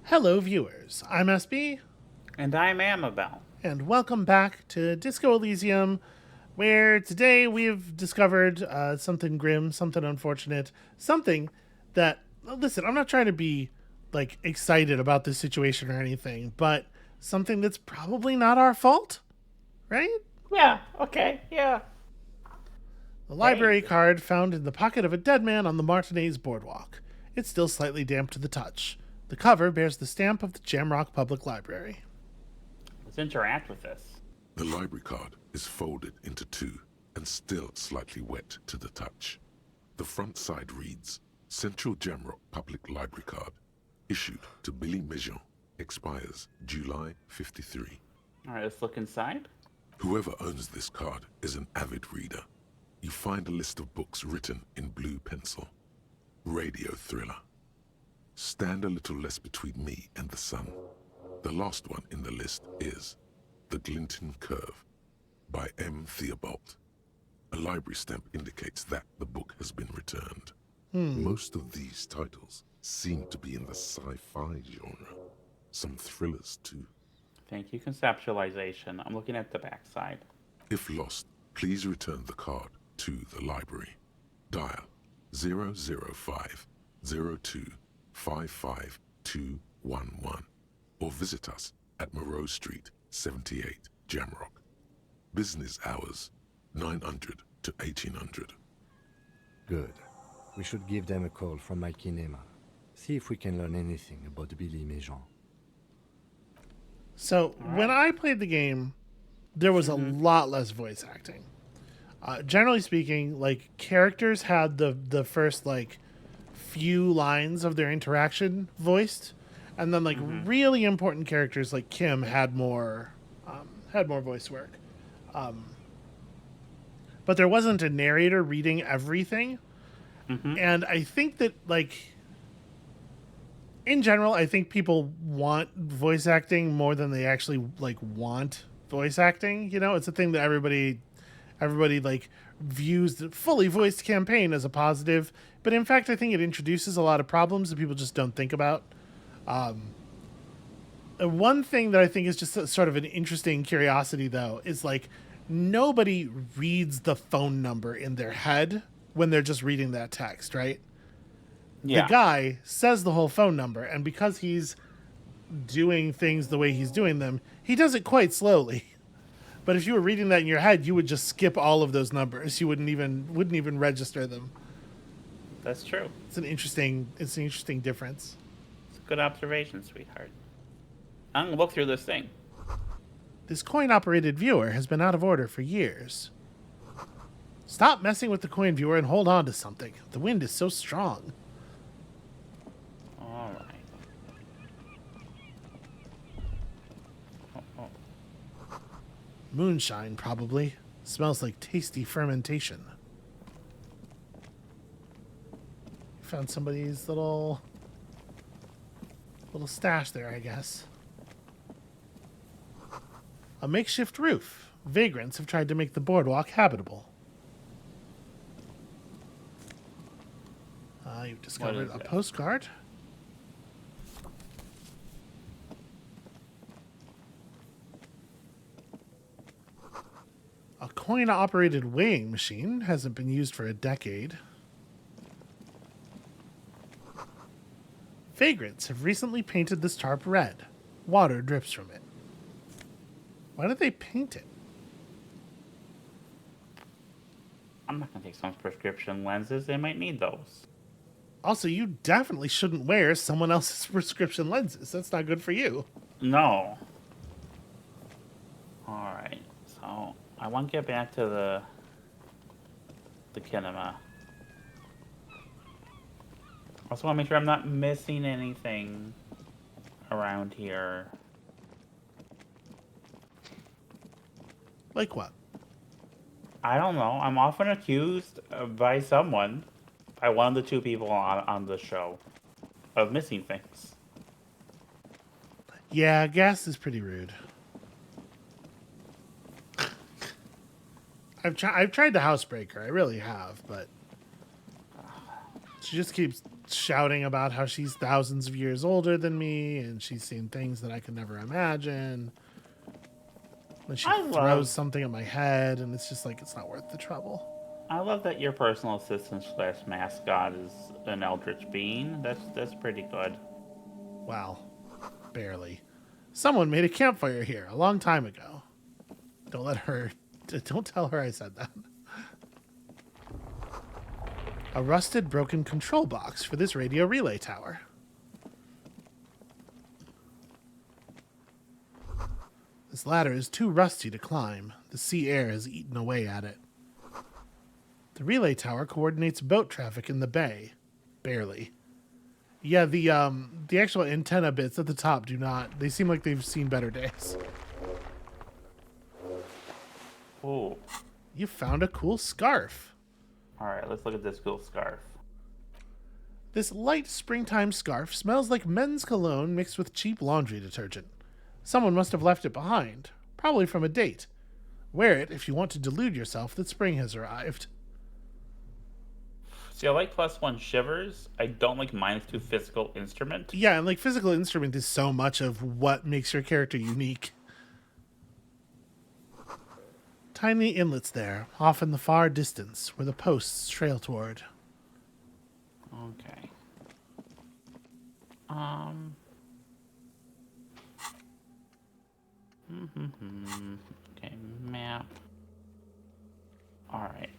Hello, viewers. I'm SB, And I'm Amabel. and welcome back to Disco Elysium, where today we've discovered something grim, something unfortunate, something that, listen, I'm not trying to be excited about this situation or anything, but something that's probably not our fault, right? Yeah, okay, yeah. The Hey, library card found in the pocket of a dead man on the Martinez boardwalk. It's still slightly damp to the touch. The cover bears the stamp of the Jamrock Public Library. let's interact with this. The library card is folded into two and still slightly wet to the touch. The front side reads, Central Jamrock Public Library Card, issued to Billy Mejean, expires July 53. Alright, let's look inside. Whoever owns this card is an avid reader. You find a list of books written in blue pencil. Radio thriller. Stand a little less between me and the sun. The last one in the list is The Glinton Curve by M. Theobald. A library stamp indicates that the book has been returned. Most of these titles seem to be in the sci-fi genre. Some thrillers too. Thank you, conceptualization. I'm looking at the backside. If lost, please return the card to the library. Dial 005 02 55211 or visit us at Moreau Street, 78, Jamrock. Business hours 900 to 1800. Good. We should give them a call from my kinema. See if we can learn anything about Billy Mejean. So when I played the game, there was a lot less voice acting. Generally speaking, characters had the first few lines of their interaction voiced, and then really important characters like Kim had more voice work. But there wasn't a narrator reading everything, and I think that in general, I think people want voice acting more than they actually want voice acting. You know, it's a thing that everybody views the fully voiced campaign as a positive, but in fact, I think it introduces a lot of problems that people just don't think about. One thing that I think is just sort of an interesting curiosity, though, is nobody reads the phone number in their head when they're just reading that text, right? Yeah. The guy says the whole phone number, and because he's doing things the way he's doing them, he does it quite slowly. But if you were reading that in your head, you would just skip all of those numbers. You wouldn't even register them. That's true. It's an interesting difference. It's a good observation, sweetheart. I'm gonna look through this thing. This coin-operated viewer has been out of order for years. Stop messing with the coin viewer and hold on to something. The wind is so strong. Alright. Moonshine, probably. Smells like tasty fermentation. Found somebody's little stash there, I guess. A makeshift roof. Vagrants have tried to make the boardwalk habitable. You've discovered a postcard. A coin-operated weighing machine hasn't been used for a decade. Vagrants have recently painted this tarp red. Water drips from it. Why did they paint it? I'm not gonna take someone's prescription lenses. They might need those. Also, you definitely shouldn't wear someone else's prescription lenses. That's not good for you. No. Alright, so I want to get back to the kinema. Also want to make sure I'm not missing anything around here. Like what? I don't know. I'm often accused by someone, by one of the two people on the show, of missing things. Yeah, gas is pretty rude. I've tried to housebreak her. I really have, but she just keeps shouting about how she's thousands of years older than me and she's seen things that I could never imagine. Then she throws something at my head, and it's just like, it's not worth the trouble. I love that your personal assistant / mascot is an eldritch being. That's pretty good. Wow. Barely. Someone made a campfire here a long time ago. Don't tell her I said that. A rusted, broken control box for this radio relay tower. This ladder is too rusty to climb. The sea air has eaten away at it. The relay tower coordinates boat traffic in the bay. Barely. Yeah, the actual antenna bits at the top do not. They seem like they've seen better days. Ooh. You found a cool scarf. Alright, let's look at this cool scarf. This light springtime scarf smells like men's cologne mixed with cheap laundry detergent. Someone must have left it behind, probably from a date. Wear it if you want to delude yourself that spring has arrived. See, I like +1 shivers. I don't like -2 physical instrument. Yeah, and like physical instrument is so much of what makes your character unique. Tiny inlets there, off in the far distance, where the posts trail toward. Okay. Okay, map. Alright.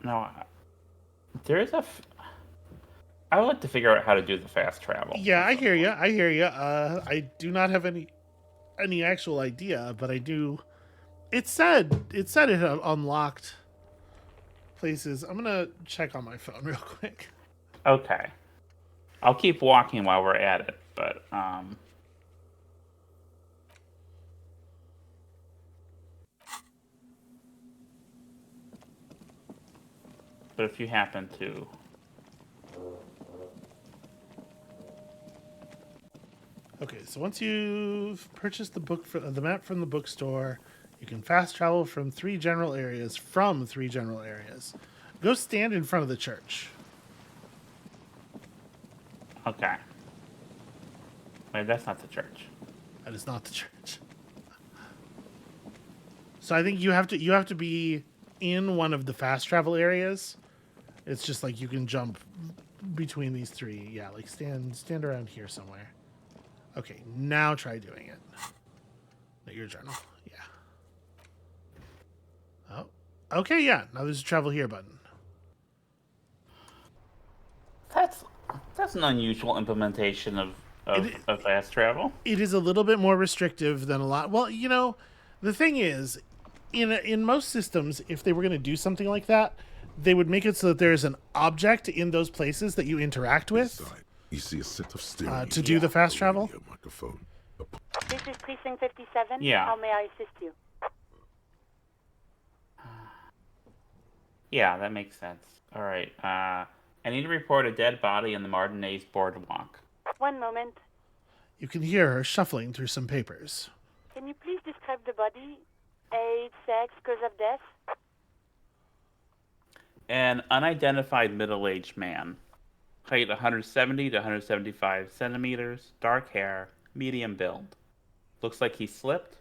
Now, there is I would like to figure out how to do the fast travel. Yeah, I hear you. I do not have any actual idea, but I do. It said it unlocked places. I'm gonna check on my phone real quick. Okay. I'll keep walking while we're at it, but if you happen to... Okay, so once you've purchased the map from the bookstore, you can fast travel from three general areas. Go stand in front of the church. Okay. Wait, that's not the church. That is not the church. So I think you have to be in one of the fast travel areas. It's just like you can jump between these three. Yeah, like stand around here somewhere. Okay, now try doing it. No, your journal. Yeah. Oh. Okay, yeah. Now there's a travel here button. That's an unusual implementation of fast travel. It is a little bit more restrictive than a lot. Well, you know, the thing is, in most systems, if they were going to do something like that, they would make it so that there's an object in those places that you interact with. Inside, you see a set of steering To do the fast travel. radio microphone. This is Precinct 57. Yeah. How may I assist you? Yeah, that makes sense. All right. I need to report a dead body in the Martinez boardwalk. One moment. You can hear her shuffling through some papers. Can you please describe the body? Age, sex, cause of death? An unidentified middle-aged man. Height 170 to 175 centimeters. Dark hair. Medium build. Looks like he slipped,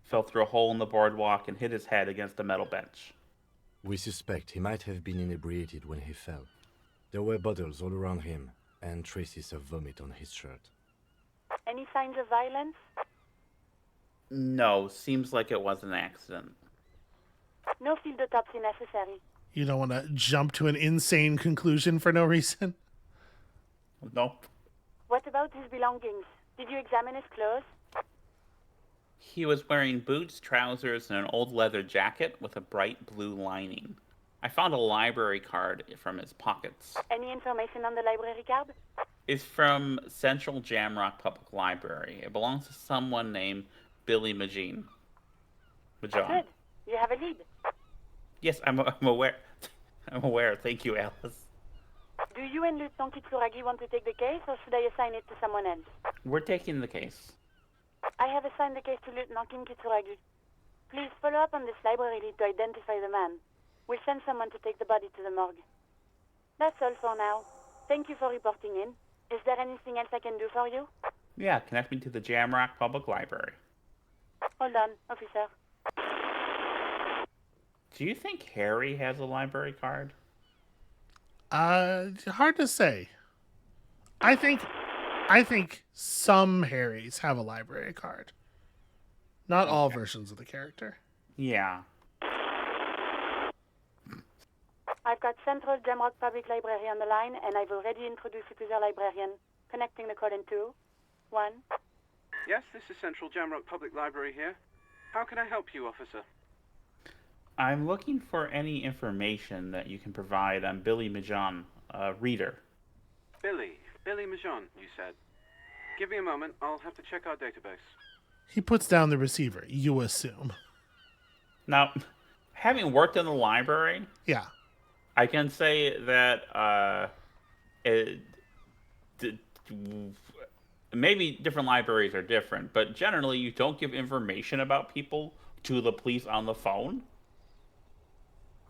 fell through a hole in the boardwalk, and hit his head against a metal bench. We suspect he might have been inebriated when he fell. There were bottles all around him, and traces of vomit on his shirt. Any signs of violence? No, seems like it was an accident. No field autopsy necessary. You don't want to jump to an insane conclusion for no reason. Nope. What about his belongings? Did you examine his clothes? He was wearing boots, trousers, and an old leather jacket with a bright blue lining. I found a library card from his pockets. Any information on the library card? It's from Central Jamrock Public Library. It belongs to someone named Billy Majin. Good. You have a lead. Yes, I'm aware. I'm aware. Thank you, Alice. Do you and Lieutenant Kitsuragi want to take the case, or should I assign it to someone else? We're taking the case. I have assigned the case to Lieutenant Kitsuragi. Please follow up on this library lead to identify the man. We'll send someone to take the body to the morgue. That's all for now. Thank you for reporting in. Is there anything else I can do for you? Yeah, connect me to the Jamrock Public Library. Hold on, officer. Do you think Harry has a library card? Hard to say. I think some Harrys have a library card. Not all versions of the character. Yeah. I've got Central Jamrock Public Library on the line, and I've already introduced you to the librarian. Connecting the call in 2, 1. Yes, this is Central Jamrock Public Library here. How can I help you, officer? I'm looking for any information that you can provide on Billy Majon, a reader. Billy Majon, you said. Give me a moment, I'll have to check our database. He puts down the receiver, you assume. Now, having worked in the library, Yeah. I can say that maybe different libraries are different, but generally you don't give information about people to the police on the phone.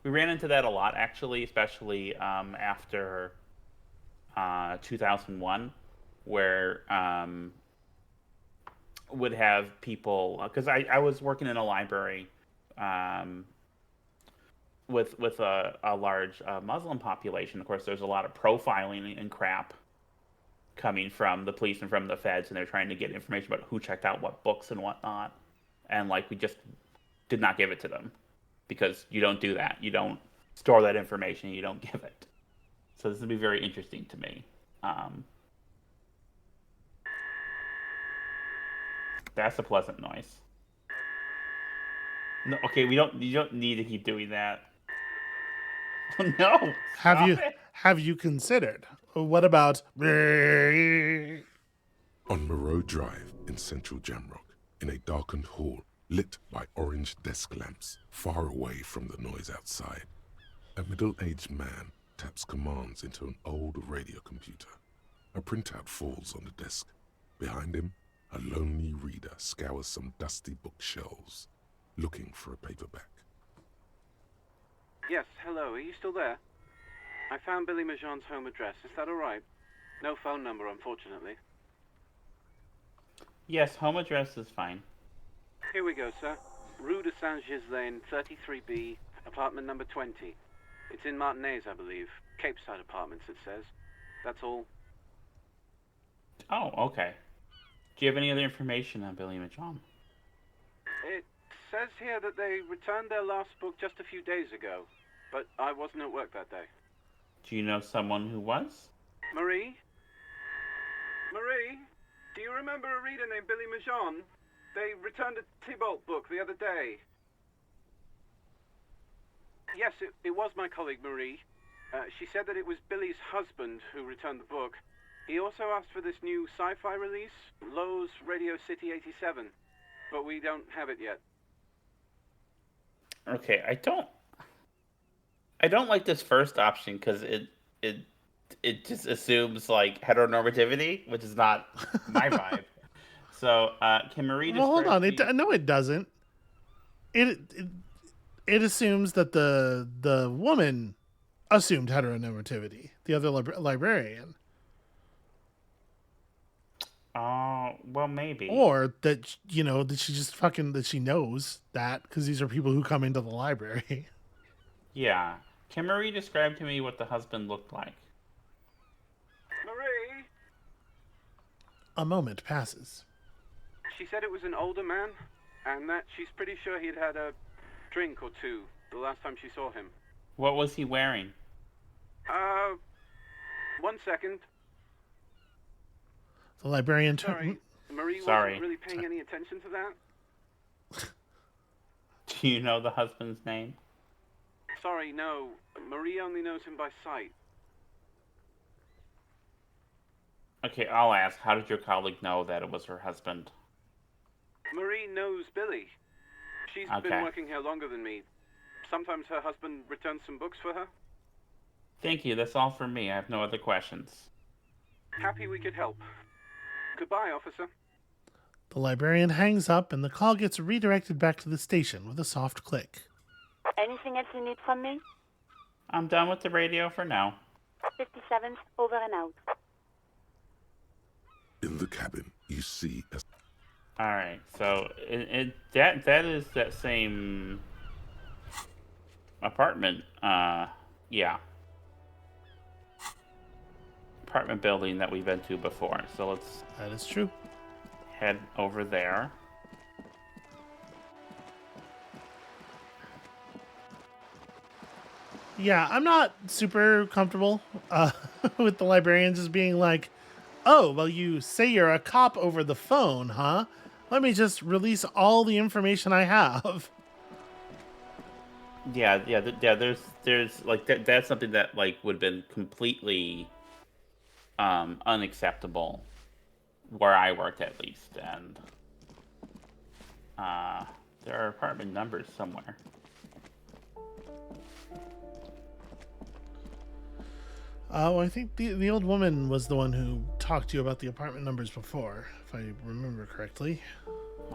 We ran into that a lot, actually, especially after 2001, where would have people, because I was working in a library with a large Muslim population. Of course, there's a lot of profiling and crap coming from the police and from the feds, and they're trying to get information about who checked out what books and whatnot. And like, we just did not give it to them because you don't do that. You don't store that information. You don't give it. So this would be very interesting to me. That's a pleasant noise. No, okay, you don't need to keep doing that. Oh, no. Have you considered? What about On Moreau Drive in central Jamrock, in a darkened hall lit by orange desk lamps far away from the noise outside, a middle-aged man taps commands into an old radio computer. A printout falls on the desk. Behind him, a lonely reader scours some dusty bookshelves, looking for a paperback. Yes, hello, are you still there? I found Billy Majon's home address, is that alright? No phone number, unfortunately. Yes, home address is fine. Here we go, sir. Rue de Saint-Gislain, 33B, apartment number 20. It's in Martinez, I believe. Cape Side Apartments, it says. That's all. Oh, okay. Do you have any other information on Billy Majon? It says here that they returned their last book just a few days ago, but I wasn't at work that day. Do you know someone who was? Marie? Marie? Do you remember a reader named Billy Majon? They returned a Tybalt book the other day. Yes, it was my colleague Marie. She said that it was Billy's husband who returned the book. He also asked for this new sci-fi release, Lowe's Radio City 87, but we don't have it yet. Okay, I don't like this first option because it just assumes like heteronormativity, which is not my vibe. So, can Marie? Well, hold on. No, it doesn't. It assumes that the woman assumed heteronormativity. The other librarian. Oh, well, maybe. Or that that she just that she knows that because these are people who come into the library. Yeah. Can Marie describe to me what the husband looked like? Marie? A moment passes. She said it was an older man, and that she's pretty sure he'd had a drink or two the last time she saw him. What was he wearing? 1 second. The librarian. Sorry, Marie Sorry. wasn't really paying any attention to that. Do you know the husband's name? Sorry, no. Marie only knows him by sight. Okay, I'll ask. How did your colleague know that it was her husband? Marie knows Billy. She's been working here longer than me. Sometimes her husband returns some books for her. Thank you. That's all for me. I have no other questions. Happy we could help. Goodbye, officer. The librarian hangs up and the call gets redirected back to the station with a soft click. Anything else you need from me? I'm done with the radio for now. 57th, over and out. In the cabin, you see a All right, so that is that same apartment. Yeah, apartment building that we've been to before. So let's That is true. head over there. Yeah, I'm not super comfortable with the librarian just being like, "Oh, well, you say you're a cop over the phone, huh? Let me just release all the information I have." Yeah. There's like that's something that like would have been completely unacceptable where I worked at least, and there are apartment numbers somewhere. Well, I think the old woman was the one who talked to you about the apartment numbers before, if I remember correctly.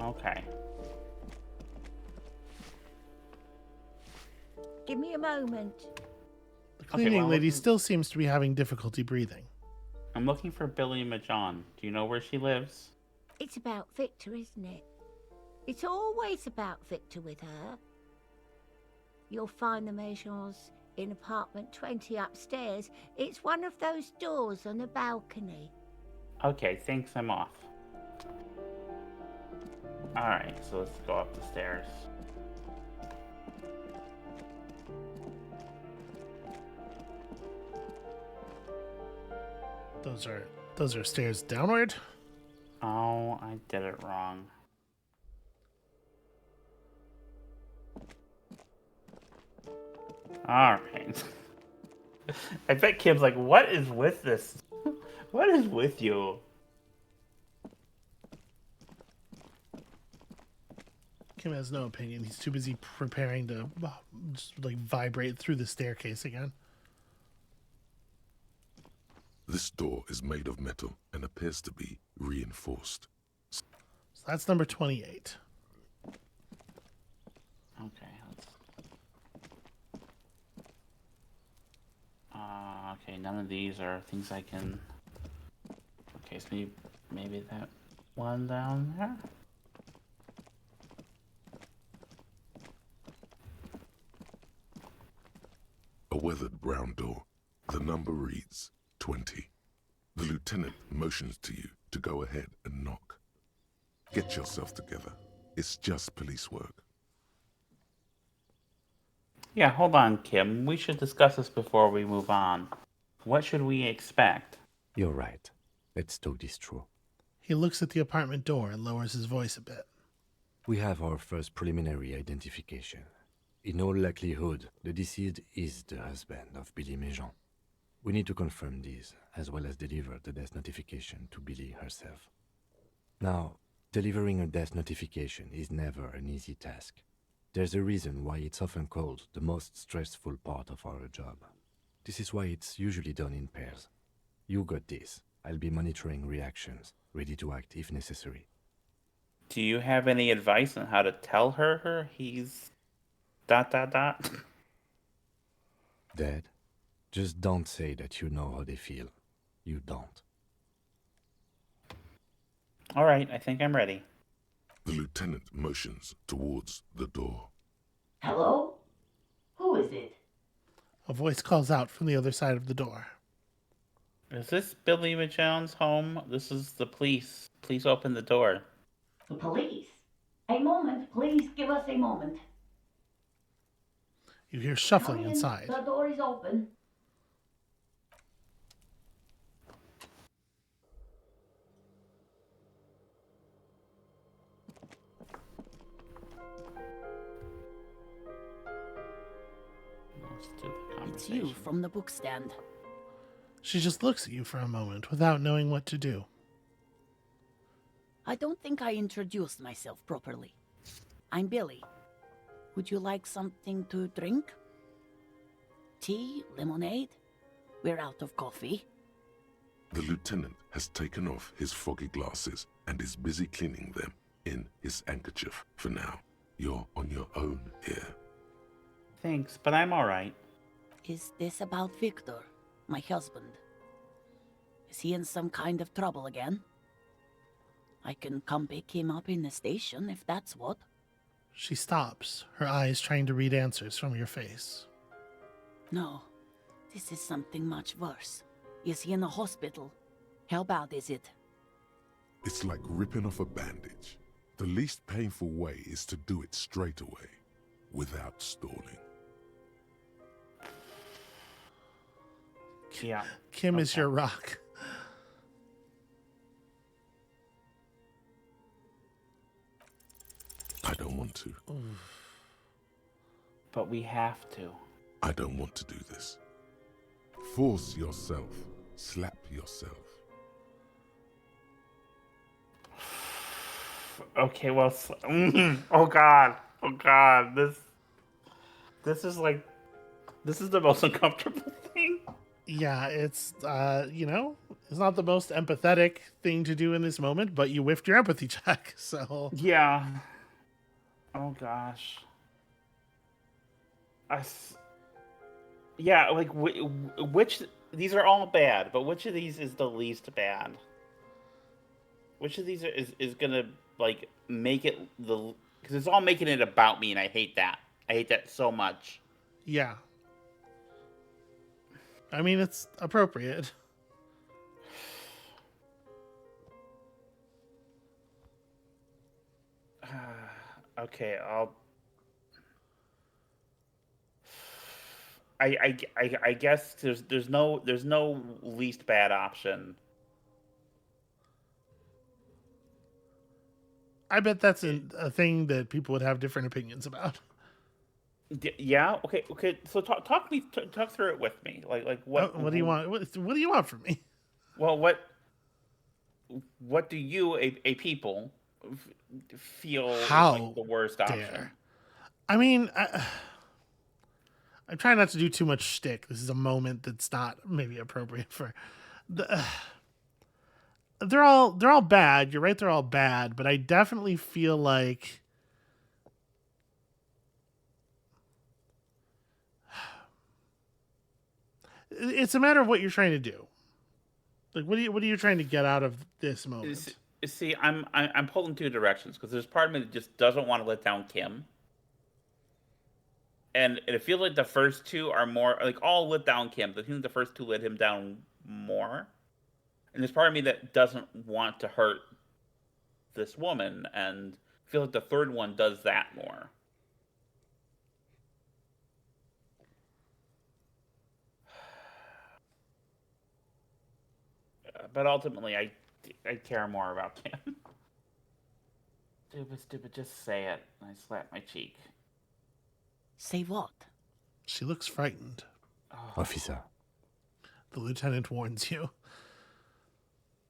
Okay. Give me a moment. The cleaning well, lady still seems to be having difficulty breathing. I'm looking for Billy Majon. Do you know where she lives? It's about Victor, isn't it? It's always about Victor with her. You'll find the Maisons in apartment 20 upstairs. It's one of those doors on the balcony. Okay, thanks, I'm off. Alright, so let's go up the stairs. Those are stairs downward. Oh, I did it wrong. Alright. I bet Kim's like, what is with this? What is with you? Kim has no opinion. He's too busy preparing to just like vibrate through the staircase again. This door is made of metal and appears to be reinforced. So that's number 28. Okay, let's... okay, none of these are things I can... Okay, so maybe that one down there? A weathered brown door. The number reads 20. The lieutenant motions to you to go ahead and knock. Get yourself together. It's just police work. Yeah, hold on, Kim. We should discuss this before we move on. What should we expect? You're right. Let's talk this through. He looks at the apartment door and lowers his voice a bit. We have our first preliminary identification. In all likelihood, the deceased is the husband of Billy Majon. We need to confirm this, as well as deliver the death notification to Billy herself. Now, delivering a death notification is never an easy task. There's a reason why it's often called the most stressful part of our job. This is why it's usually done in pairs. You got this. I'll be monitoring reactions, ready to act if necessary. Do you have any advice on how to tell her he's... ... Dead? Just don't say that you know how they feel. You don't. Alright, I think I'm ready. The lieutenant motions towards the door. Hello? Who is it? A voice calls out from the other side of the door. Is this Billy Majon's home? This is the police. Please open the door. The police? A moment, please give us a moment. You hear shuffling Come in, inside. the door is open. Let's do the It's you conversation. from the book stand. She just looks at you for a moment without knowing what to do. I don't think I introduced myself properly. I'm Billy. Would you like something to drink? Tea? Lemonade? We're out of coffee. The lieutenant has taken off his foggy glasses and is busy cleaning them in his handkerchief for now. You're on your own here. Thanks, but I'm alright. Is this about Victor? My husband. Is he in some kind of trouble again? I can come pick him up in the station if that's what. She stops, her eyes trying to read answers from your face. No, this is something much worse. Is he in the hospital? How bad is it? It's like ripping off a bandage. The least painful way is to do it straight away, without stalling. Yeah. Kim is your rock. I don't want to. But we have to. I don't want to do this. Force yourself. Slap yourself. Okay, well, oh god, this is like, this is the most uncomfortable thing. Yeah, it's, it's not the most empathetic thing to do in this moment, but you whiffed your empathy check, so. Yeah. Oh gosh. Yeah, like, which, these are all bad, but which of these is the least bad? Which of these is gonna, like, make it because it's all making it about me, and I hate that. I hate that so much. Yeah. I mean, it's appropriate. Okay, I guess there's no least bad option. I bet that's a thing that people would have different opinions about. Yeah. Okay. So talk through it with me. Like what? What do you want? What do you want from me? Well, what do you a people feel How is like the worst option? dare. I mean, I'm trying not to do too much shtick. This is a moment that's not maybe appropriate for the. They're all bad. You're right. They're all bad, but I definitely feel like it's a matter of what you're trying to do. Like, what are you trying to get out of this moment? See, I'm pulling two directions because there's part of me that just doesn't want to let down Kim, and it feels like the first two are more like all let down Kim. I think the first two let him down more, and there's part of me that doesn't want to hurt this woman, and I feel like the third one does that more. But ultimately, I care more about Kim. Stupid, just say it. I slap my cheek. Say what? She looks frightened. Officer. The lieutenant warns you.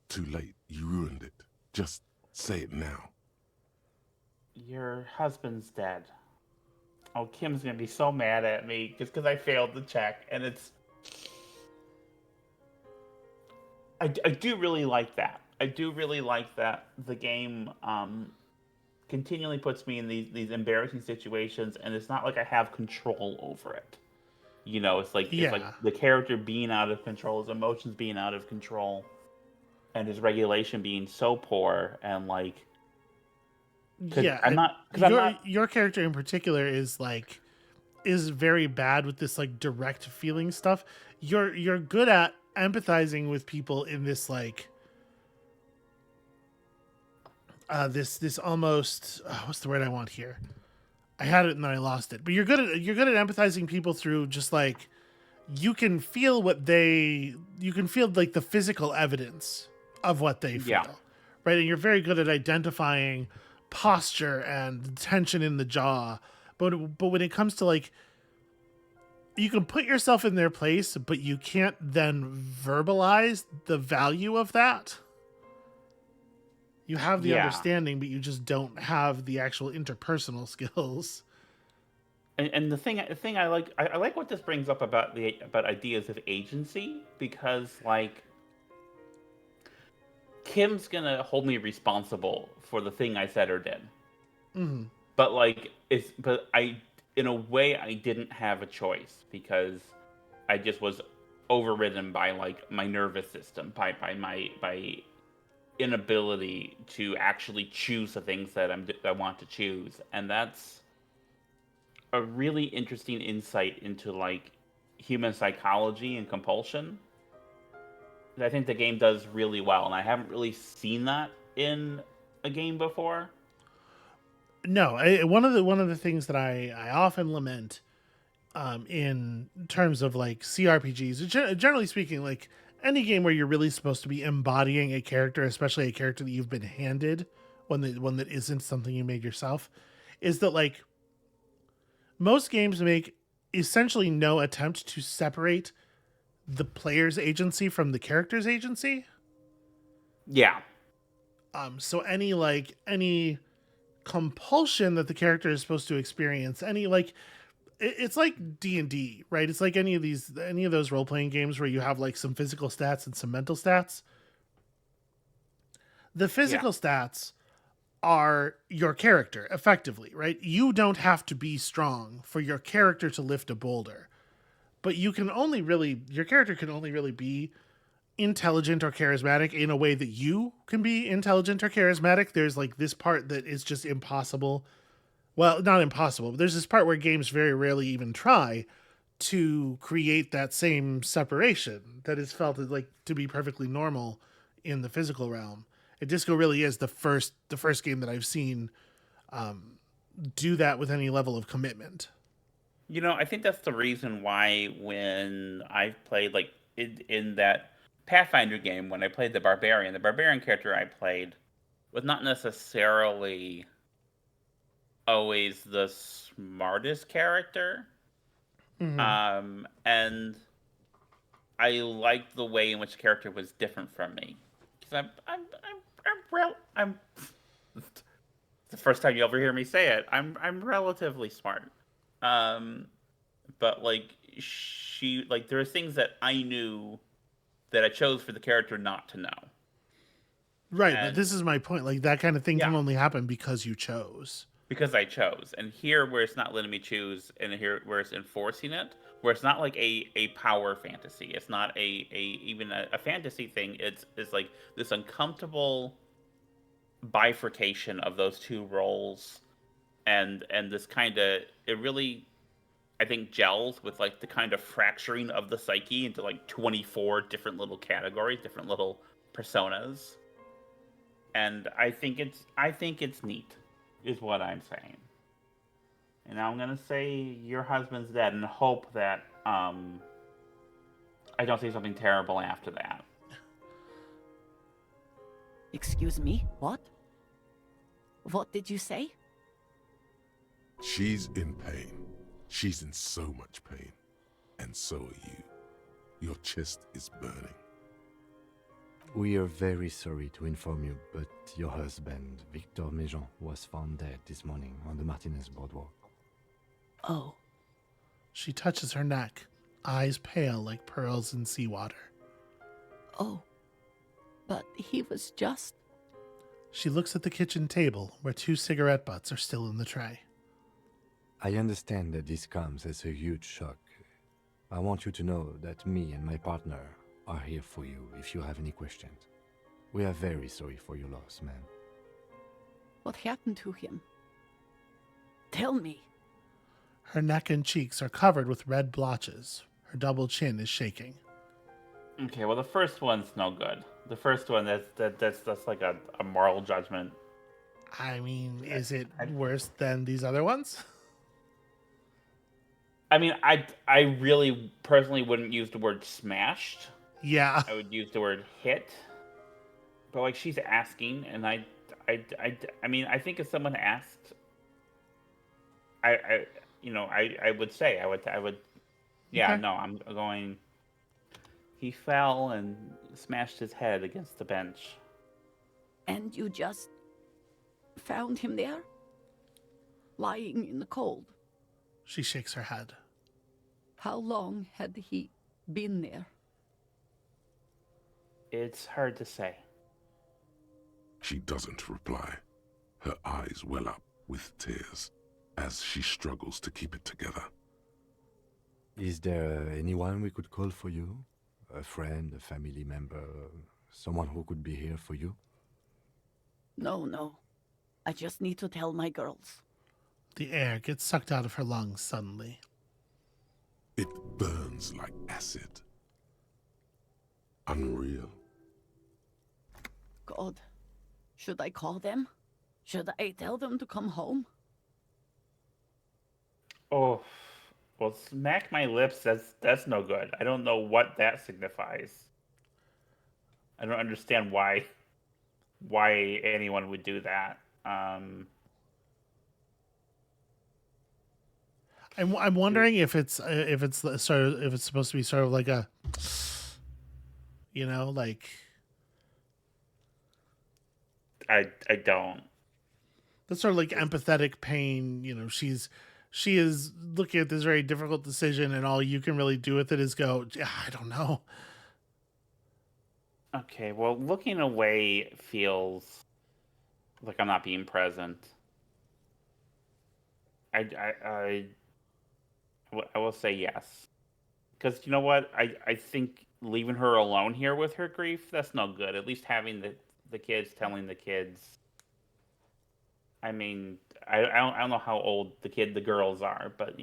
Too late. You ruined it. Just say it now. Your husband's dead. Oh, Kim's gonna be so mad at me just because I failed the check, and it's. I do really like that. I do really like that the game continually puts me in these embarrassing situations, and it's not like I have control over it. You know, it's like the character being out of control, his emotions being out of control, and his regulation being so poor, and like. Your character in particular is very bad with this like direct feeling stuff. You're good at empathizing with people in this like this almost what's the word I want here? I had it and then I lost it. But you're good at empathizing people through just like you can feel like the physical evidence of what they feel. Yeah. Right? And you're very good at identifying posture and tension in the jaw. But when it comes to like you can put yourself in their place, but you can't then verbalize the value of that. You have the understanding, but you just don't have the actual interpersonal skills. And the thing I like what this brings up about ideas of agency, because like Kim's gonna hold me responsible for the thing I said or did. Mm-hmm. But in a way I didn't have a choice because I just was overridden by like my nervous system, by my inability to actually choose the things that I want to choose, and that's a really interesting insight into like human psychology and compulsion that I think the game does really well, and I haven't really seen that in a game before. No, one of the things that I often lament in terms of like CRPGs, generally speaking, like any game where you're really supposed to be embodying a character, especially a character that you've been handed, one that isn't something you made yourself, is that like most games make essentially no attempt to separate the player's agency from the character's agency. Yeah. So any compulsion that the character is supposed to experience, any like it's like D&D, right? It's like any of those role-playing games where you have like some physical stats and some mental stats. The physical stats are your character, effectively, right? You don't have to be strong for your character to lift a boulder. But your character can only really be intelligent or charismatic in a way that you can be intelligent or charismatic. There's like this part that is just impossible. Well, not impossible, but there's this part where games very rarely even try to create that same separation that is felt like to be perfectly normal in the physical realm. And Disco really is the first game that I've seen do that with any level of commitment. You know, I think that's the reason why when I've played like in that Pathfinder game, when I played the barbarian character I played was not necessarily always the smartest character. Mm-hmm. And I liked the way in which the character was different from me. Because I'm it's the first time you ever hear me say it. I'm relatively smart. But like there are things that I knew that I chose for the character not to know. Right, but this is my point. Like that kind of thing can Yeah. only happen because you chose. Because I chose. And here where it's not letting me choose, and here where it's enforcing it, where it's not like a power fantasy. It's not even a fantasy thing. It's like this uncomfortable bifurcation of those two roles, and this kind of, it really, I think, gels with like the kind of fracturing of the psyche into like 24 different little categories, different little personas. And I think it's neat, is what I'm saying. And I'm gonna say your husband's dead, and hope that I don't say something terrible after that. Excuse me? What? What did you say? She's in pain. She's in so much pain. And so are you. Your chest is burning. We are very sorry to inform you, but your husband, Victor Méjean, was found dead this morning on the Martinez boardwalk. Oh. She touches her neck, eyes pale like pearls in seawater. Oh. But he was just... She looks at the kitchen table where 2 cigarette butts are still in the tray. I understand that this comes as a huge shock. I want you to know that me and my partner are here for you if you have any questions. We are very sorry for your loss, man. What happened to him? Tell me. Her neck and cheeks are covered with red blotches. Her double chin is shaking. Okay, well the first one's no good. The first one, that's like a moral judgment. I mean, is it worse than these other ones? I mean, I really personally wouldn't use the word smashed. Yeah. I would use the word hit. But like, she's asking, and I mean, I think if someone asked, I would say, I would, yeah, Okay. no, I'm going. He fell and smashed his head against the bench. And you just found him there? Lying in the cold? She shakes her head. How long had he been there? It's hard to say. She doesn't reply. Her eyes well up with tears as she struggles to keep it together. Is there anyone we could call for you? A friend, a family member, someone who could be here for you? No. I just need to tell my girls. The air gets sucked out of her lungs suddenly. It burns like acid. Unreal. God, should I call them? Should I tell them to come home? Oh, well, smack my lips. That's no good. I don't know what that signifies. I don't understand why anyone would do that. I'm wondering if it's supposed to be sort of like a, like I don't. that's sort of like empathetic pain. She is looking at this very difficult decision, and all you can really do with it is go, I don't know. Okay, well, looking away feels like I'm not being present. I will say yes. Because you know what? I think leaving her alone here with her grief, that's no good. At least having the kids telling the kids. I mean, I don't know how old the girls are, but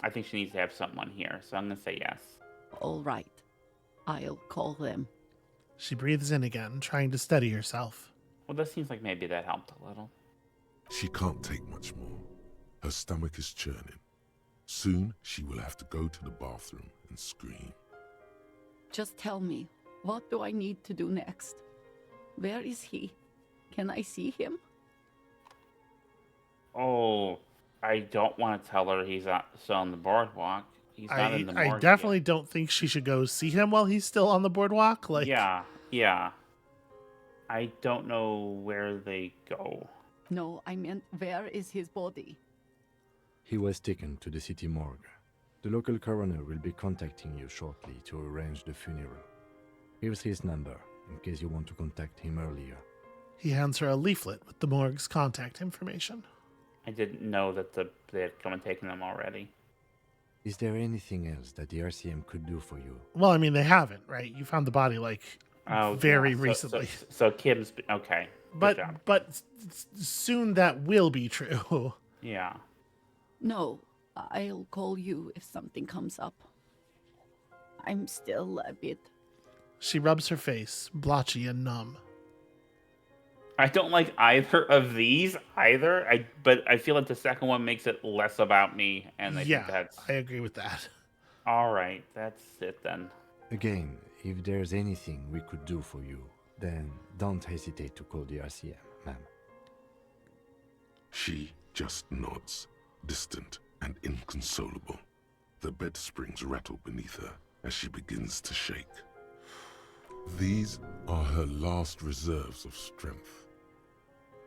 I think she needs to have someone here. So I'm going to say yes. All right. I'll call them. She breathes in again, trying to steady herself. Well, that seems like maybe that helped a little. She can't take much more. Her stomach is churning. Soon, she will have to go to the bathroom and scream. Just tell me, what do I need to do next? Where is he? Can I see him? Oh, I don't want to tell her he's still on the boardwalk. He's not in the I morgue definitely yet. don't think she should go see him while he's still on the boardwalk. Yeah. I don't know where they go. No, I meant where is his body? He was taken to the city morgue. The local coroner will be contacting you shortly to arrange the funeral. Here's his number, in case you want to contact him earlier. He hands her a leaflet with the morgue's contact information. I didn't know that they had come and taken them already. Is there anything else that the RCM could do for you? Well, I mean, they haven't, right? You found the body very recently. So Kim's okay. Good job. But soon that will be true. Yeah. No, I'll call you if something comes up. I'm still a bit... She rubs her face, blotchy and numb. I don't like either of these either. But I feel like the second one makes it less about me, and I think that's... I agree with that. All right, that's it then. Again, if there's anything we could do for you, then don't hesitate to call the RCM, ma'am. She just nods, distant and inconsolable. The bed springs rattle beneath her as she begins to shake. These are her last reserves of strength.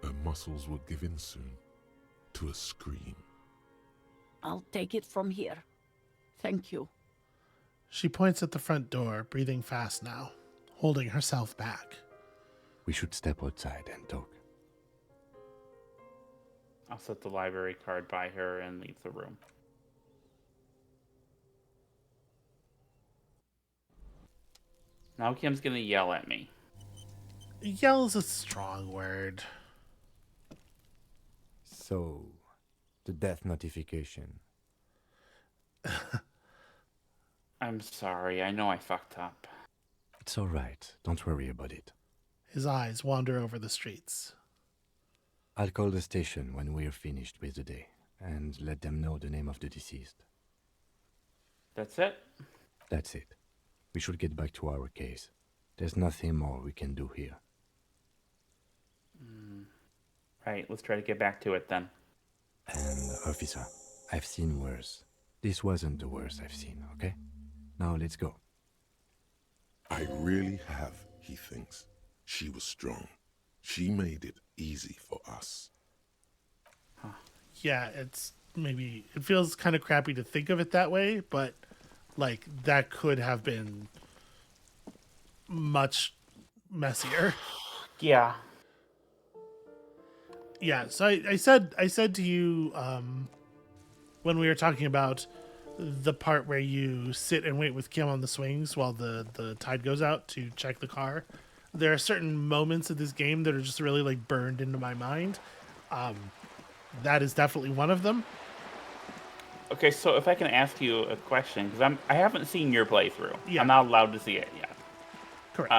Her muscles will give in soon to a scream. I'll take it from here. Thank you. She points at the front door, breathing fast now, holding herself back. We should step outside and talk. I'll set the library card by her and leave the room. Now Kim's gonna yell at me. Yell is a strong word. So, the death notification. I'm sorry. I know I fucked up. It's all right. Don't worry about it. His eyes wander over the streets. I'll call the station when we're finished with the day and let them know the name of the deceased. That's it? That's it. We should get back to our case. There's nothing more we can do here. Right, let's try to get back to it then. And, officer, I've seen worse. This wasn't the worst I've seen, okay? Now let's go. I really have, he thinks. She was strong. She made it easy for us. Yeah, it feels kind of crappy to think of it that way, but that could have been much messier. Yeah. Yeah, so I said to you when we were talking about the part where you sit and wait with Kim on the swings while the tide goes out to check the car. There are certain moments of this game that are just really like burned into my mind. That is definitely one of them. Okay, so if I can ask you a question, because I haven't seen your playthrough. Yeah. I'm not allowed to see it yet. Correct.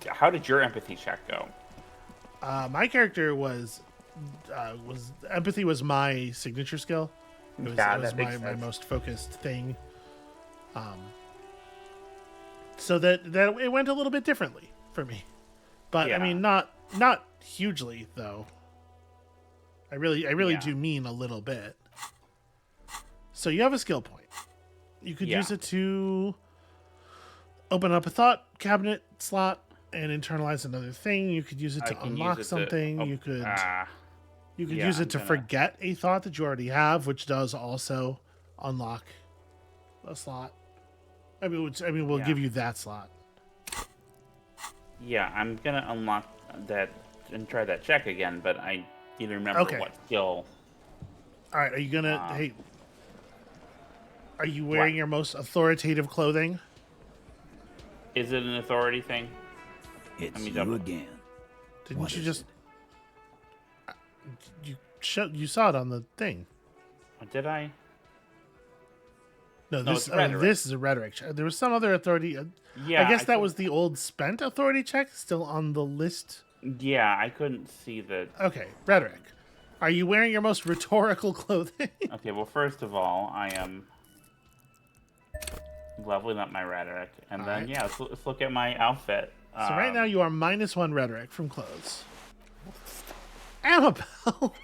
How did your empathy check go? My character was empathy was my signature skill. It was, Yeah, it was that makes my sense. most focused thing. So that it went a little bit differently for me, but I Yeah. mean not hugely though. I really Yeah. do mean a little bit. So you have a skill point. You could use it to open up a thought cabinet slot and internalize another thing. You could use it I to can use unlock it to something. You could yeah, use I'm it to gonna- forget a thought that you already have, which does also unlock a slot. We'll Yeah. give you that slot. Yeah, I'm gonna unlock that and try that check again, but I need to remember Okay. what skill. All right, are you gonna? Hey, are you wearing your most authoritative clothing? Is it an authority thing? It's Let me you double- again. Didn't What you is just? You saw it on the thing. Did I? No, No, this it's rhetoric. this is a rhetoric check. There was some other authority. Yeah, I guess that couldn't- was the old spent authority check still on the list. Yeah, I couldn't see the. Okay, rhetoric. Are you wearing your most rhetorical clothing? Okay, well, first of all, I am leveling up my rhetoric, and then Alright. yeah, let's look at my outfit. So right now you are -1 rhetoric from clothes. Amabel,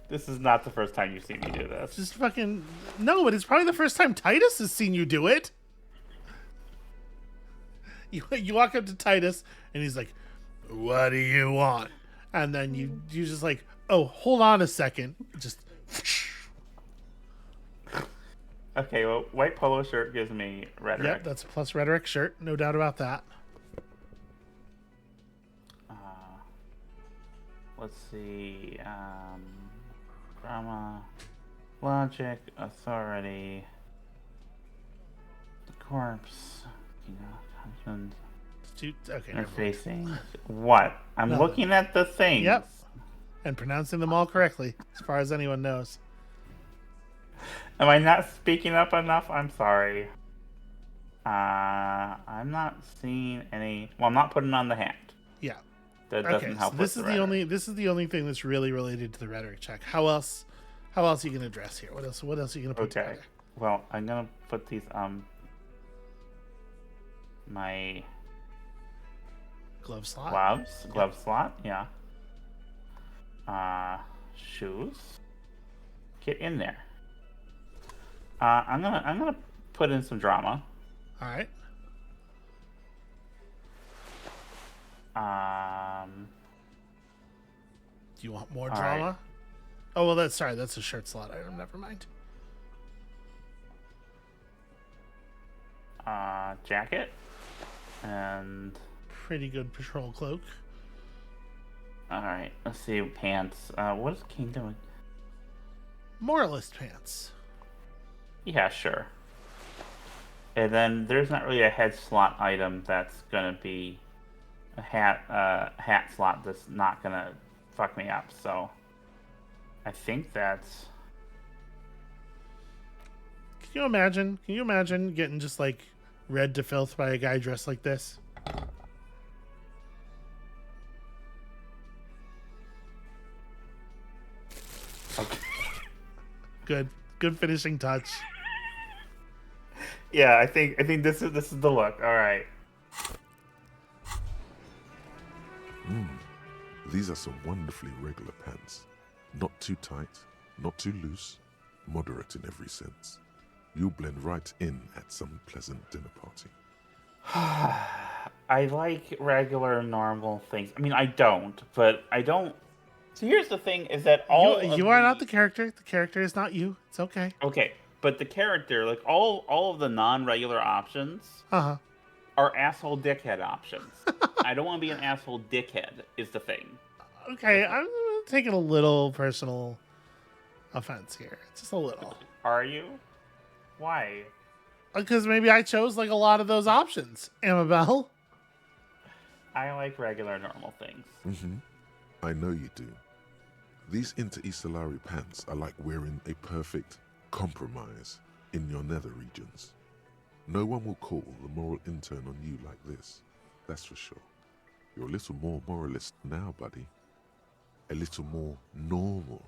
This is not the first time you've seen me do this. just fucking no, but it's probably the first time Titus has seen you do it. You walk up to Titus and he's like, "What do you want?" And then you just like, "Oh, hold on a second." Just Okay, well, white polo shirt gives me rhetoric. yep, that's a plus rhetoric shirt, no doubt about that. Let's see. Drama, logic, authority, the corpse, husband, Okay, never mind. interfacing. What? I'm No. looking at the things. Yep. And pronouncing them all correctly, as far as anyone knows. Am I not speaking up enough? I'm sorry. I'm not seeing any. Well, I'm not putting on the hat. Yeah. That Okay, doesn't so help. this with is the only rhetoric. thing that's really related to the rhetoric check. How else are you gonna address here? What else are you gonna put Okay. together? Well, I'm gonna put these my Glove slot. glove slot. Yeah. Shoes. Get in there. I'm gonna put in some drama. All right. Do you want more All drama? right. Oh well, that's a shirt slot item. Never mind. Jacket. And Pretty good patrol cloak. all right, let's see pants. What is King doing? Moralist pants. Yeah, sure. And then there's not really a head slot item that's gonna be a hat slot that's not gonna fuck me up. So I think that's Can you imagine? Can you imagine getting just like read to filth by a guy dressed like this? okay. Good finishing touch. Yeah, I think this is the look. All right. These are some wonderfully regular pants. Not too tight, not too loose, moderate in every sense. You'll blend right in at some pleasant dinner party. I like regular, normal things. I mean, I don't, but I don't. So here's the thing: is that all You are not the character. The character is not you. It's okay. okay, but the character, like all of the non-regular options, Uh-huh. are asshole dickhead options. I don't want to be an asshole dickhead. Is the thing. Okay, I'm taking a little personal offense here. Just a little. Are you? Why? Because maybe I chose like a lot of those options, Amabel. I like regular, normal things. I know you do. These Interstellari pants are like wearing a perfect compromise in your nether regions. No one will call the moral intern on you like this, that's for sure. You're a little more moralist now, buddy. A little more normal,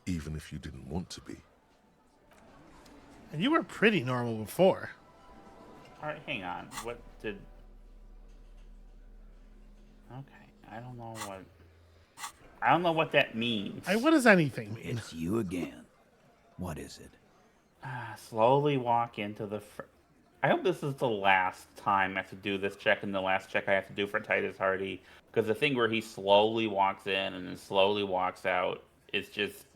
even if you didn't want to be. And you were pretty normal before. Alright, hang on. What did... Okay, I don't know what that means. What does anything mean? It's you again. What is it? Slowly walk into the... I hope this is the last time I have to do this check and the last check I have to do for Titus Hardy. Because the thing where he slowly walks in and then slowly walks out is just...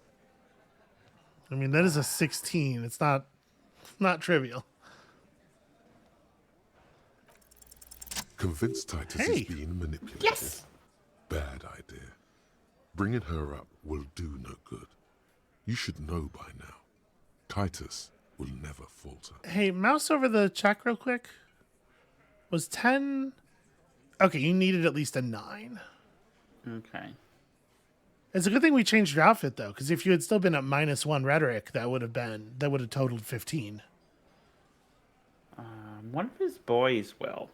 I mean, that is a 16. It's not trivial. Convince Titus Hey. is being manipulated. Yes! Bad idea. Bringing her up will do no good. You should know by now. Titus will never falter. Hey, mouse over the check real quick. Was 10... Okay, you needed at least a 9. Okay. It's a good thing we changed your outfit, though, because if you had still been at -1 rhetoric, that would have totaled 15. One of his boys will.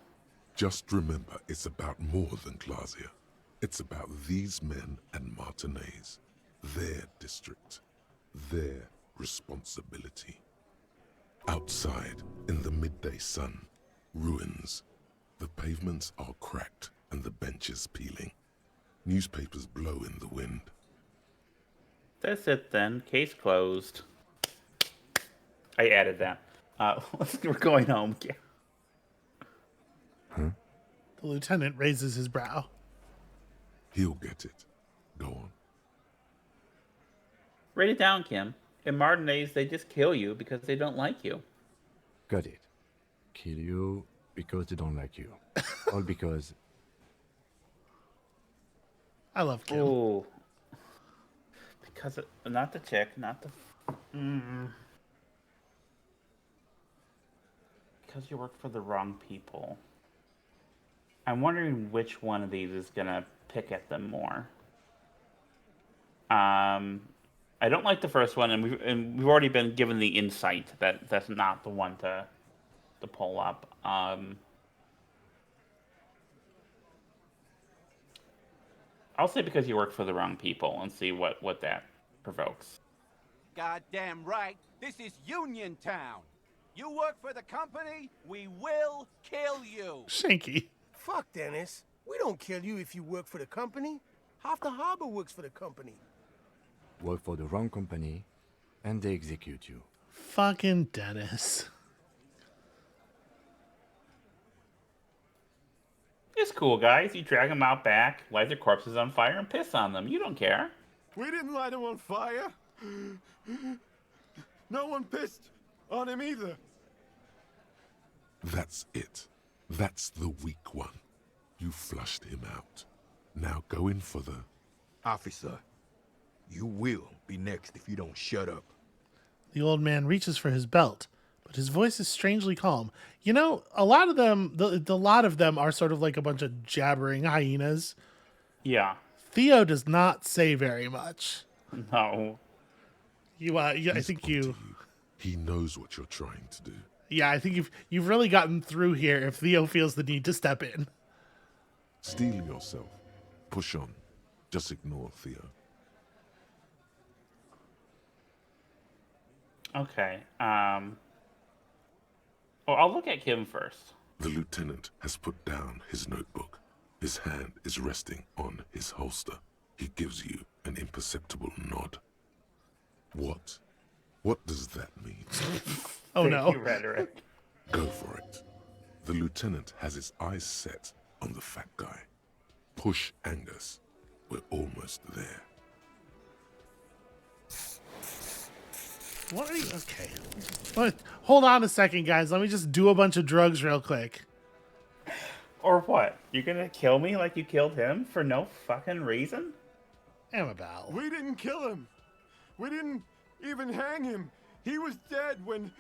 Just remember, it's about more than Glasia. It's about these men and Martinez, their district, their responsibility. Outside, in the midday sun, ruins. The pavements are cracked and the benches peeling. Newspapers blow in the wind. That's it then. Case closed. I added that. We're going home. Yeah. The lieutenant raises his brow. He'll get it. Go on. Write it down, Kim. In Martinez, they just kill you because they don't like you. Got it. Kill you because they don't like you. All because... I love Kim. Ooh. Because not the chick, not the... Because you work for the wrong people. I'm wondering which one of these is gonna pick at them more. I don't like the first one, and we've already been given the insight that that's not the one to pull up. I'll say because you work for the wrong people and see what that provokes. Goddamn right. This is Union Town. You work for the company, we will kill you. Shanky. Fuck, Dennis. We don't kill you if you work for the company. Half the harbor works for the company. Work for the wrong company, and they execute you. Fucking Dennis. It's cool, guys. You drag them out back, light their corpses on fire, and piss on them. You don't care. We didn't light him on fire. No one pissed on him either. That's it. That's the weak one. You flushed him out. Now go in for the... Officer, you will be next if you don't shut up. The old man reaches for his belt, but his voice is strangely calm. You know, a lot of them, the lot of them are sort of like a bunch of jabbering hyenas. Yeah. Theo does not say very much. No. I think you... He knows what you're trying to do. Yeah, I think you've really gotten through here if Theo feels the need to step in. Steel yourself. Push on. Just ignore Theo. Okay. Well, I'll look at Kim first. The lieutenant has put down his notebook. His hand is resting on his holster. He gives you an imperceptible nod. What? What does that mean? Oh Thank no. you, rhetoric. Go for it. The lieutenant has his eyes set on the fat guy. Push Angus. We're almost there. What are you... Okay. Hold on a second, guys. Let me just do a bunch of drugs real quick. Or what? You're gonna kill me like you killed him for no fucking reason? Amabel. We didn't kill him. We didn't even hang him. He was dead when...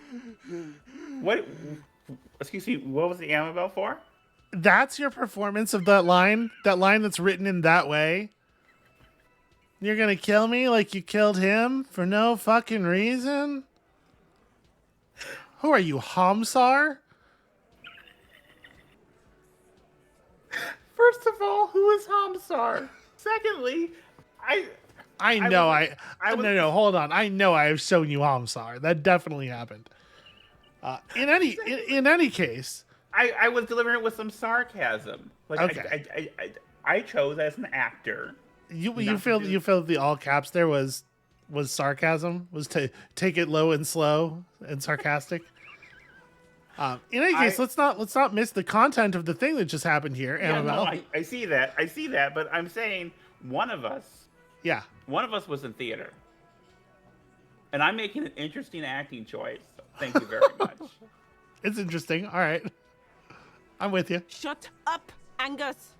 What? Excuse me, what was the Amabel for? That's your performance of that line? That line that's written in that way? You're gonna kill me like you killed him for no fucking reason? Who are you, Hamsar? First of all, who is Hamsar? Secondly, No, hold on. I know I have shown you Hamsar. That definitely happened. In any case, I was delivering it with some sarcasm. Like, okay. I chose as an actor. You feel the all caps there was sarcasm, was to take it low and slow and sarcastic. In any case, let's not miss the content of the thing that just happened here. Amabel. No, I see that, but I'm saying one of us was in theater, and I'm making an interesting acting choice. So thank you very much. It's interesting. All right, I'm with you. Shut up, Angus.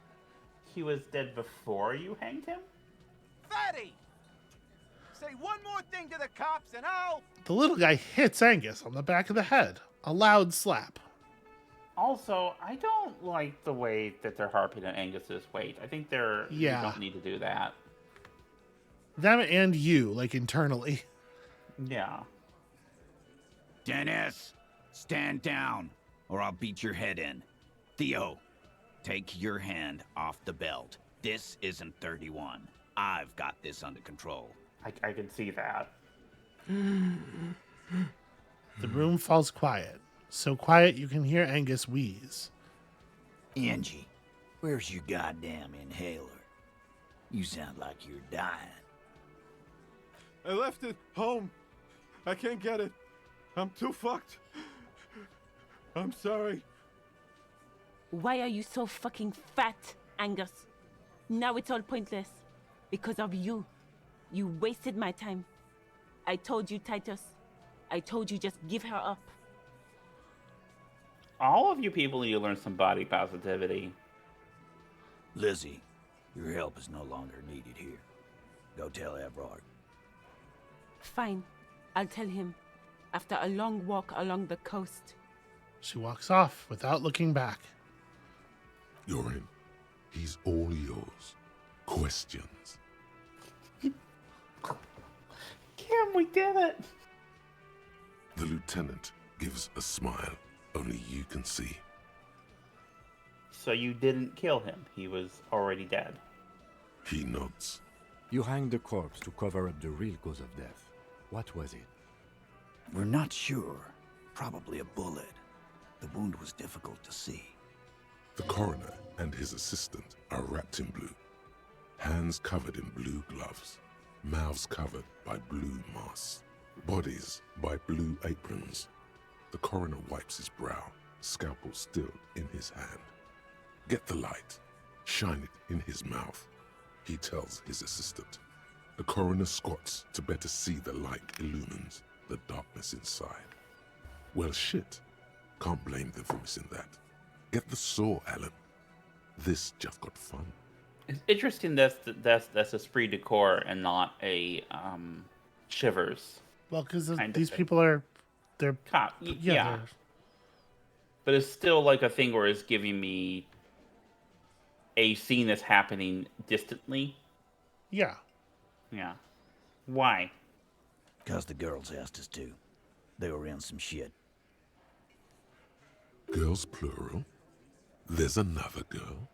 He was dead before you hanged him? Fatty! Say one more thing to the cops and I'll... The little guy hits Angus on the back of the head. A loud slap. Also, I don't like the way that they're harping on Angus's weight. I think you don't need to do that. Them and you, like internally. Yeah. Dennis, stand down or I'll beat your head in. Theo, take your hand off the belt. This isn't 31. I've got this under control. I can see that. The room falls quiet. So quiet you can hear Angus wheeze. Angie, where's your goddamn inhaler? You sound like you're dying. I left it home. I can't get it. I'm too fucked. I'm sorry. Why are you so fucking fat, Angus? Now it's all pointless. Because of you. You wasted my time. I told you, Titus. I told you just give her up. All of you people need to learn some body positivity. Lizzie, your help is no longer needed here. Go tell Everard. Fine. I'll tell him. After a long walk along the coast. She walks off without looking back. You're in. He's all yours. Questions? Kim, we did it! The lieutenant gives a smile only you can see. So you didn't kill him. He was already dead. He nods. You hanged the corpse to cover up the real cause of death. What was it? We're not sure. Probably a bullet. The wound was difficult to see. The coroner and his assistant are wrapped in blue. Hands covered in blue gloves. Mouths covered by blue masks. Bodies by blue aprons. The coroner wipes his brow, scalpel still in his hand. Get the light. Shine it in his mouth. He tells his assistant. The coroner squats to better see the light illumines the darkness inside. Well, shit. Can't blame them for missing that. Get the saw, Alan. This just got fun. It's interesting that's esprit de corps and not a Shivers. Well, because these people are... They're... Yeah. But it's still like a thing where it's giving me a scene that's happening distantly. Yeah. Yeah. Why? Because the girls asked us to. They were in some shit. Girls plural? There's another girl?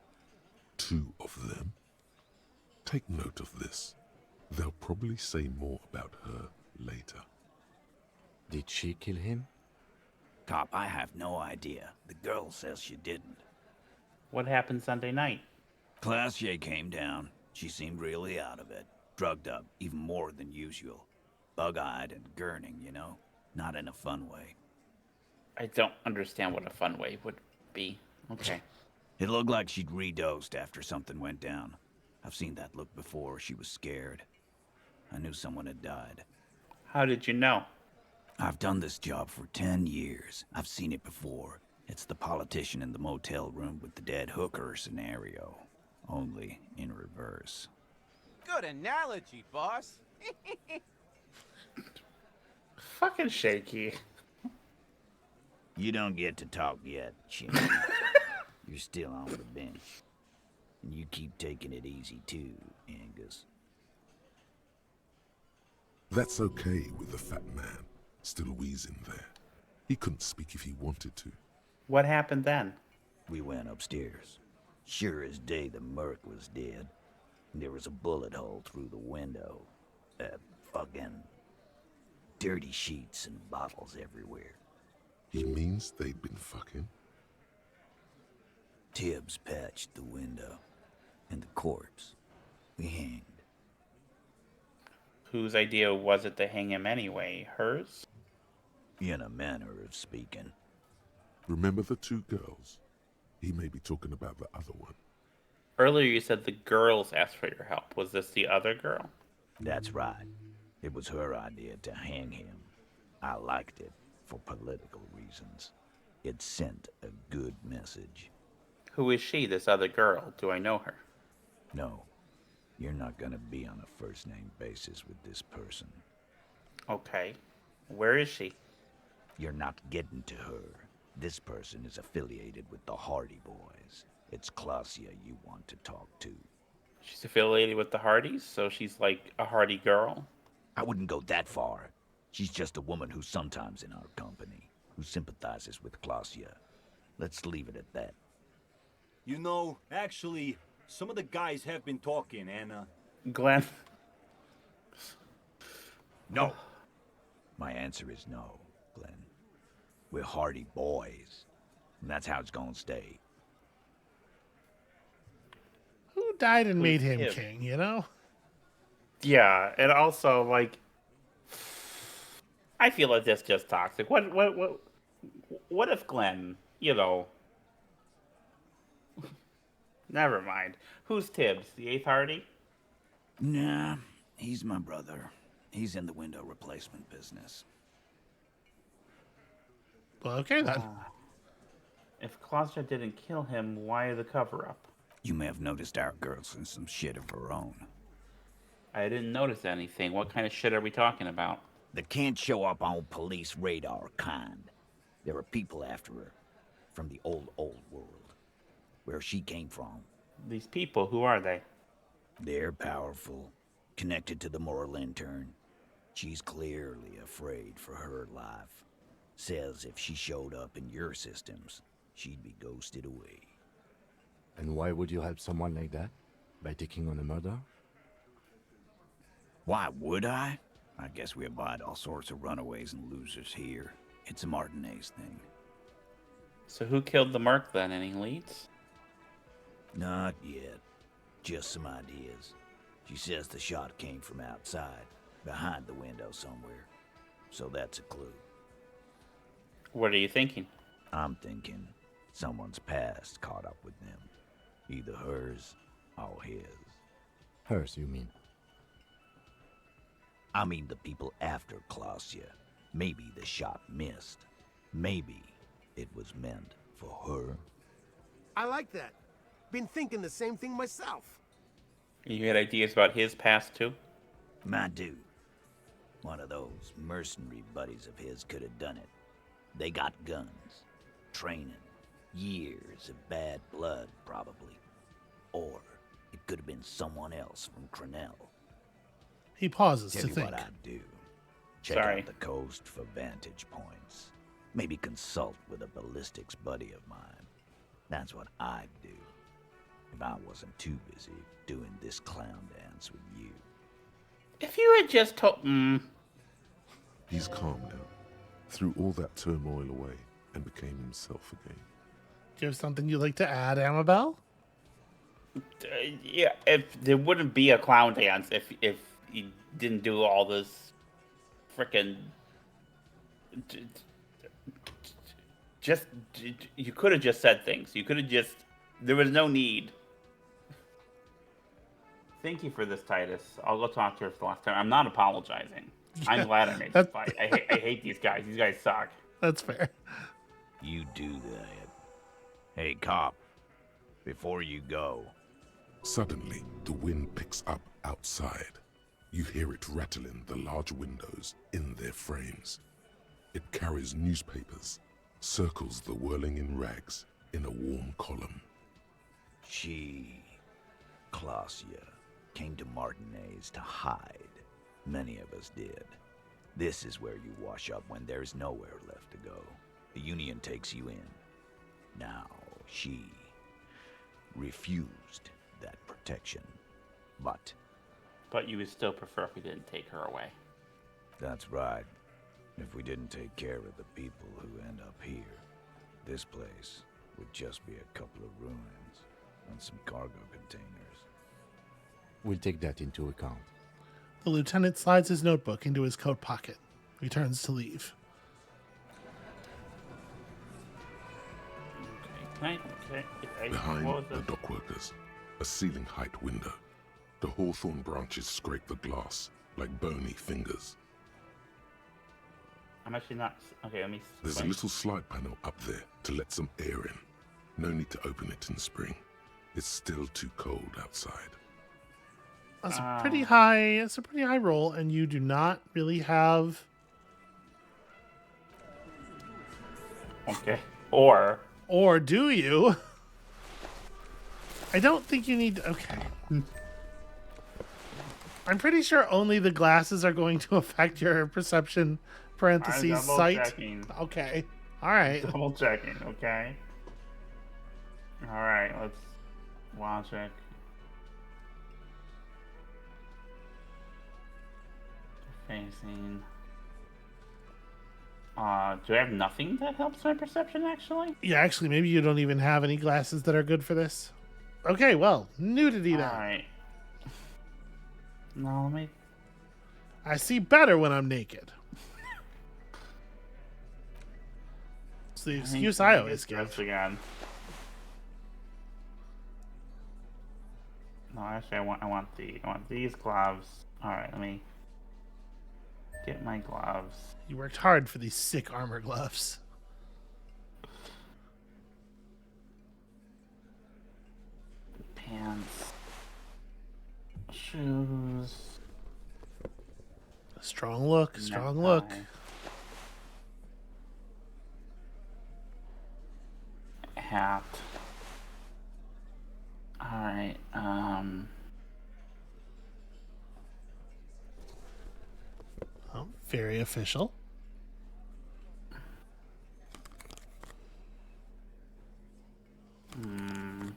2 of them? Take note of this. They'll probably say more about her later. Did she kill him? Cop, I have no idea. The girl says she didn't. What happened Sunday night? Classier came down. She seemed really out of it. Drugged up, even more than usual. Bug-eyed and gurning, you know? Not in a fun way. I don't understand what a fun way would be. Okay. It looked like she'd redosed after something went down. I've seen that look before. She was scared. I knew someone had died. How did you know? I've done this job for 10 years. I've seen it before. It's the politician in the motel room with the dead hooker scenario. Only in reverse. Good analogy, boss. Fucking shaky. You don't get to talk yet, Jimmy. You're still on the bench. And you keep taking it easy too, Angus. That's okay with the fat man, still wheezing there. He couldn't speak if he wanted to. What happened then? We went upstairs. Sure as day the merc was dead. There was a bullet hole through the window. Fucking dirty sheets and bottles everywhere. He means they'd been fucking? Tibbs patched the window. And the corpse. We hanged. Whose idea was it to hang him anyway? Hers? In a manner of speaking. Remember the two girls? He may be talking about the other one. Earlier you said the girls asked for your help. Was this the other girl? That's right. It was her idea to hang him. I liked it for political reasons. It sent a good message. Who is she, this other girl? Do I know her? No, you're not gonna be on a first-name basis with this person. Okay. Where is she? You're not getting to her. This person is affiliated with the Hardy Boys. It's Klasia you want to talk to. She's affiliated with the Hardys, so she's like a Hardy girl? I wouldn't go that far. She's just a woman who's sometimes in our company, who sympathizes with Klasia. Let's leave it at that. You know, actually, some of the guys have been talking, and, Glenn? No. My answer is no, Glenn. We're Hardy Boys, and that's how it's gonna stay. Who died and made him him? king, you know? Yeah, and also, like, I feel like that's just toxic. What if Glenn, you know... Never mind. Who's Tibbs? The 8th Hardy? Nah, he's my brother. He's in the window replacement business. Well, okay then. If Klaustra didn't kill him, why the cover-up? You may have noticed our girl's in some shit of her own. I didn't notice anything. What kind of shit are we talking about? That can't show up on police radar kind. There are people after her. From the old world. Where she came from. These people, who are they? They're powerful. Connected to the moral intern. She's clearly afraid for her life. Says if she showed up in your systems, she'd be ghosted away. And why would you help someone like that? By taking on a murder? Why would I? I guess we abide all sorts of runaways and losers here. It's a Martinez thing. So who killed the merc then? Any leads? Not yet. Just some ideas. She says the shot came from outside, behind the window somewhere. So that's a clue. What are you thinking? I'm thinking someone's past caught up with them. Either hers or his. Hers, you mean? I mean the people after Klasia. Maybe the shot missed. Maybe it was meant for her. I like that. Been thinking the same thing myself. You had ideas about his past too? My dude. One of those mercenary buddies of his could have done it. They got guns, training, years of bad blood, probably. Or it could have been someone else from Crenell. He pauses Tell to you think. what I'd do. Check out the coast for vantage points. Maybe consult with a ballistics buddy of mine. That's what I'd do. If I wasn't too busy doing this clown dance with you. If you had just told... He's calm now. Threw all that turmoil away and became himself again. Do you have something you'd like to add, Amabel? Yeah, if there wouldn't be a clown dance if you didn't do all this frickin' just you could have just said things. You could have just there was no need. Thank you for this, Titus. I'll go talk to her for the last time. I'm not apologizing. Yeah, I'm glad I made this fight. I hate these guys. These guys suck. That's fair. You do that. Hey, cop. Before you go. Suddenly, the wind picks up outside. You hear it rattling the large windows in their frames. It carries newspapers, circles the whirling in rags in a warm column. She, Clausia, came to Martinez to hide. Many of us did. This is where you wash up when there's nowhere left to go. The Union takes you in. Now, she refused that protection. But you would still prefer if we didn't take her away. that's right. If we didn't take care of the people who end up here, this place would just be a couple of ruins and some cargo containers. We'll take that into account. The lieutenant slides his notebook into his coat pocket. He turns to leave. Okay. Behind What was the this? dockworkers, a ceiling height window. The hawthorn branches scrape the glass like bony fingers. I'm actually not. Okay, let me. There's a little slide panel up there to let some air in. No need to open it in spring. It's still too cold outside. That's a pretty high. It's a pretty high roll, and you do not really have. Okay. Or do you? I don't think you need. Okay. I'm pretty sure only the glasses are going to affect your perception. Parentheses sight. Checking. Okay. All right. Double checking. Okay. All right. Let's logic. Facing. Do I have nothing that helps my perception actually? Yeah, actually, maybe you don't even have any glasses that are good for this. Okay, well, nudity then. All right. No, let me. I see better when I'm naked. It's the excuse I always give. Again. No, actually, I want these gloves. All right, let me get my gloves. You worked hard for these sick armor gloves. Pants. Shoes. Strong look, strong look. Hat. Alright, Oh, very official.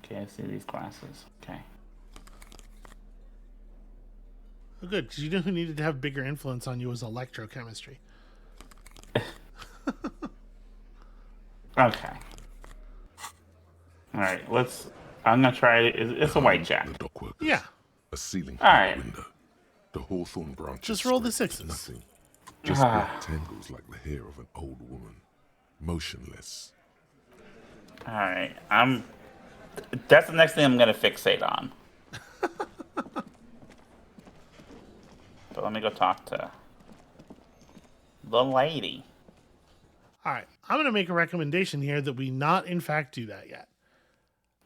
Okay, I see these glasses. Okay. Oh, good, because you know who needed to have bigger influence on you was electrochemistry. Okay. Alright, I'm gonna try it. It's a white jack. Yeah. A ceiling Alright. window. The hawthorn branches. Just roll the scrape sixes. Nothing. Just black tangles like the hair of an old woman. Motionless. Alright, that's the next thing I'm gonna fixate on. But let me go talk to the lady. All right, I'm going to make a recommendation here that we not, in fact, do that yet.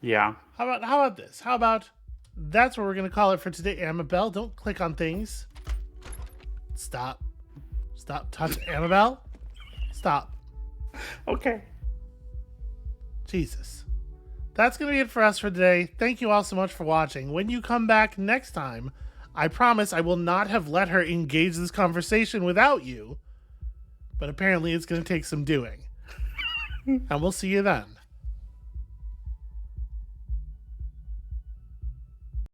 Yeah. How about this? How about that's what we're going to call it for today, Amabel. Don't click on things. Stop. Touch Amabel. Stop. Okay. Jesus. That's going to be it for us for today. Thank you all so much for watching. When you come back next time, I promise I will not have let her engage this conversation without you. But apparently it's going to take some doing. And we'll see you then.